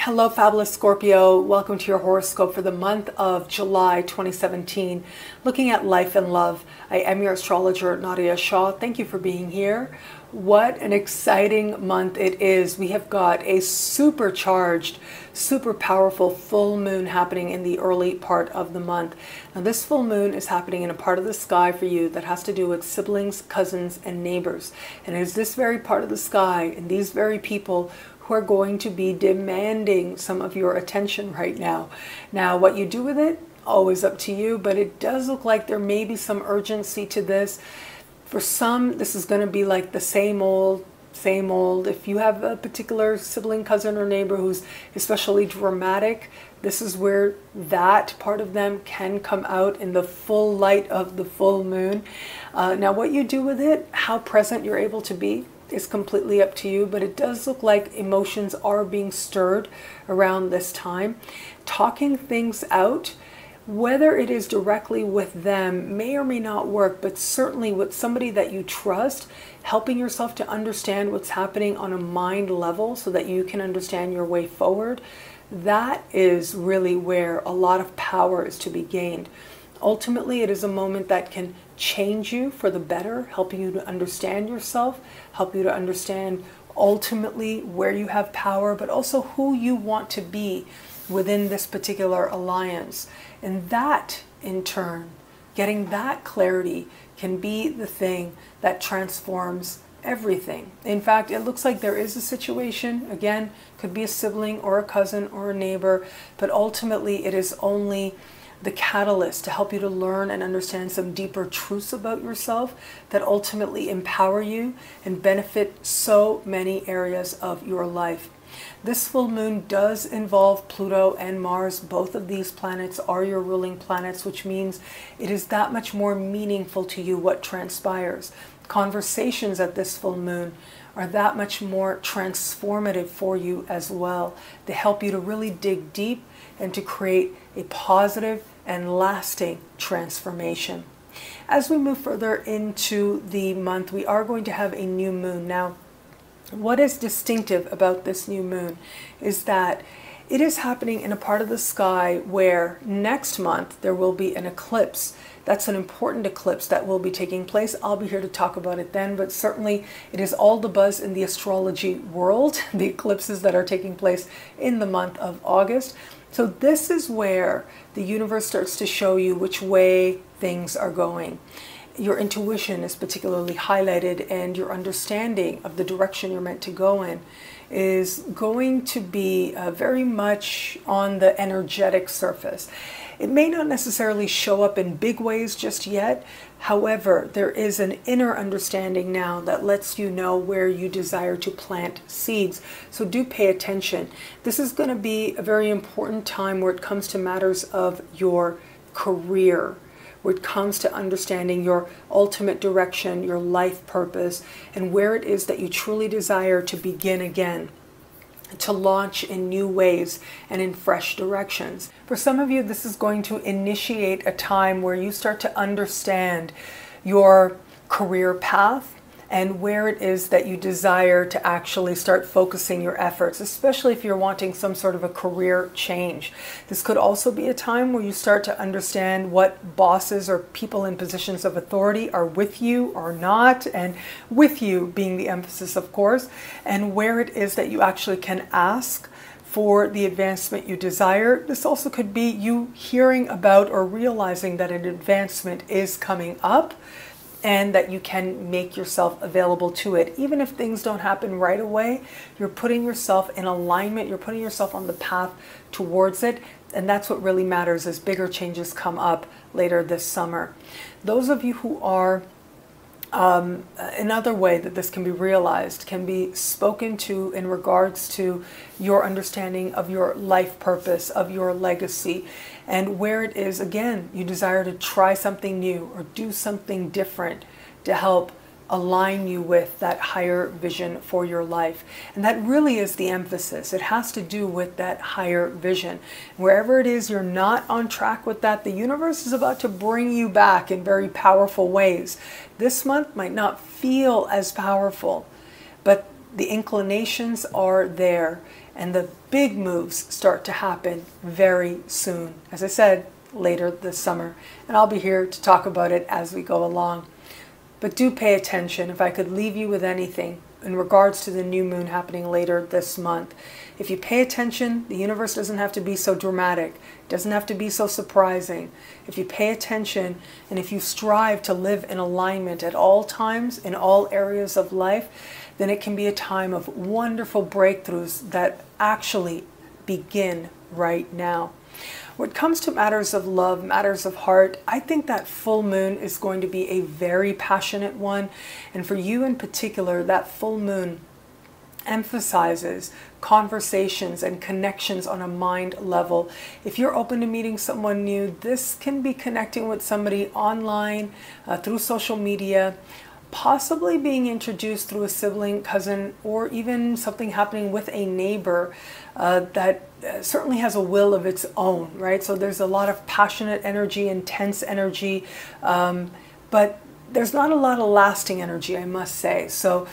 Hello, Fabulous Scorpio. Welcome to your horoscope for the month of July 2017. Looking at life and love. I am your astrologer, Nadiya Shah. Thank you for being here. What an exciting month it is. We have got a supercharged, super powerful full moon happening in the early part of the month. Now, this full moon is happening in a part of the sky for you that has to do with siblings, cousins, and neighbors. And it is this very part of the sky and these very people who are going to be demanding some of your attention right now. Now, what you do with it, always up to you, but it does look like there may be some urgency to this. For some, this is going to be like the same old, same old. If you have a particular sibling, cousin, or neighbor who's especially dramatic, this is where that part of them can come out in the full light of the full moon. Now, what you do with it, how present you're able to be, is completely up to you, but it does look like emotions are being stirred around this time. Talking things out, whether it is directly with them, may or may not work, but certainly with somebody that you trust, helping yourself to understand what's happening on a mind level so that you can understand your way forward. That is really where a lot of power is to be gained. Ultimately, it is a moment that can change you for the better, helping you to understand yourself, help you to understand ultimately where you have power, but also who you want to be within this particular alliance. And that, in turn, getting that clarity can be the thing that transforms everything. In fact, it looks like there is a situation, again, could be a sibling or a cousin or a neighbor, but ultimately it is only the catalyst to help you to learn and understand some deeper truths about yourself that ultimately empower you and benefit so many areas of your life. This full moon does involve Pluto and Mars. Both of these planets are your ruling planets, which means it is that much more meaningful to you what transpires. Conversations at this full moon are that much more transformative for you as well. They help you to really dig deep and to create a positive and lasting transformation. As we move further into the month, we are going to have a new moon. Now, what is distinctive about this new moon is that it is happening in a part of the sky where next month there will be an eclipse. That's an important eclipse that will be taking place. I'll be here to talk about it then, but certainly it is all the buzz in the astrology world, the eclipses that are taking place in the month of August. So this is where the universe starts to show you which way things are going. Your intuition is particularly highlighted, and your understanding of the direction you're meant to go in is going to be very much on the energetic surface. It may not necessarily show up in big ways just yet. However, there is an inner understanding now that lets you know where you desire to plant seeds. So do pay attention. This is going to be a very important time where it comes to matters of your career, where it comes to understanding your ultimate direction, your life purpose, and where it is that you truly desire to begin again, to launch in new ways and in fresh directions. For some of you, this is going to initiate a time where you start to understand your career path and where it is that you desire to actually start focusing your efforts, especially if you're wanting some sort of a career change. This could also be a time where you start to understand what bosses or people in positions of authority are with you or not, and with you being the emphasis, of course, and where it is that you actually can ask for the advancement you desire. This also could be you hearing about or realizing that an advancement is coming up, and that you can make yourself available to it. Even if things don't happen right away, you're putting yourself in alignment, you're putting yourself on the path towards it, and that's what really matters as bigger changes come up later this summer. Those of you who are another way that this can be realized, can be spoken to in regards to your understanding of your life purpose, of your legacy, and where it is, again, you desire to try something new or do something different to help align you with that higher vision for your life. And that really is the emphasis. It has to do with that higher vision. Wherever it is you're not on track with that, the universe is about to bring you back in very powerful ways. This month might not feel as powerful, but The inclinations are there, and the big moves start to happen very soon. As I said, later this summer, and I'll be here to talk about it as we go along. But do pay attention. If I could leave you with anything in regards to the new moon happening later this month, if you pay attention, the universe doesn't have to be so dramatic. It doesn't have to be so surprising. If you pay attention and if you strive to live in alignment at all times, in all areas of life, then it can be a time of wonderful breakthroughs that actually begin right now. When it comes to matters of love, matters of heart, I think that full moon is going to be a very passionate one. And for you in particular, that full moon emphasizes conversations and connections on a mind level. If you're open to meeting someone new, this can be connecting with somebody online, through social media, possibly being introduced through a sibling, cousin, or even something happening with a neighbor that certainly has a will of its own, right? So there's a lot of passionate energy, intense energy, but there's not a lot of lasting energy, I must say. So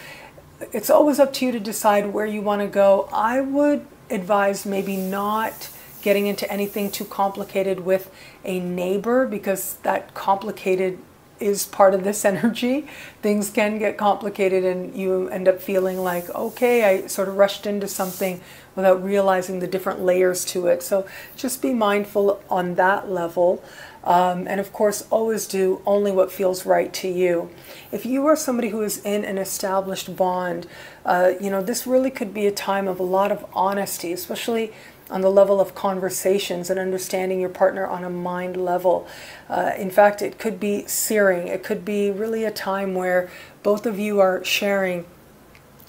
it's always up to you to decide where you want to go. I would advise maybe not getting into anything too complicated with a neighbor, because that complicated is part of this energy. Things can get complicated and you end up feeling like, okay, I sort of rushed into something without realizing the different layers to it. So just be mindful on that level. And of course, always do only what feels right to you. If you are somebody who is in an established bond, this really could be a time of a lot of honesty, especially on the level of conversations and understanding your partner on a mind level. In fact, it could be searing. It could be really a time where both of you are sharing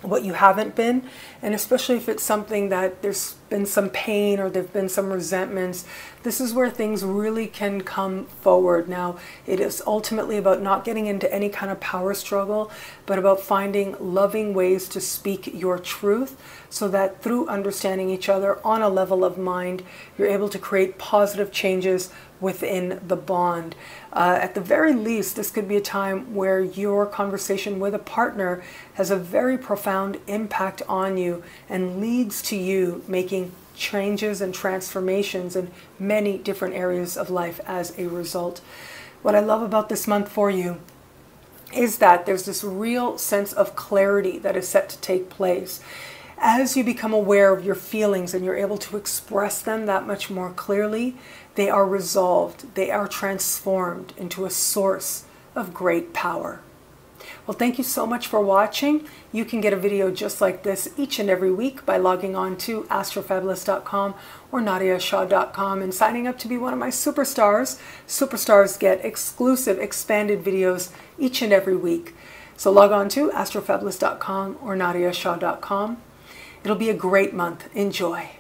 what you haven't been, and especially if it's something that there's been some pain or there've been some resentments, this is where things really can come forward. Now, it is ultimately about not getting into any kind of power struggle, but about finding loving ways to speak your truth, so that through understanding each other on a level of mind, you're able to create positive changes within the bond. At the very least, this could be a time where your conversation with a partner has a very profound impact on you and leads to you making changes and transformations in many different areas of life as a result. What I love about this month for you is that there's this real sense of clarity that is set to take place. As you become aware of your feelings and you're able to express them that much more clearly, they are resolved, they are transformed into a source of great power. Well, thank you so much for watching. You can get a video just like this each and every week by logging on to astrofabulous.com or nadiyashah.com and signing up to be one of my superstars. Superstars get exclusive expanded videos each and every week. So log on to astrofabulous.com or nadiyashah.com. It'll be a great month. Enjoy.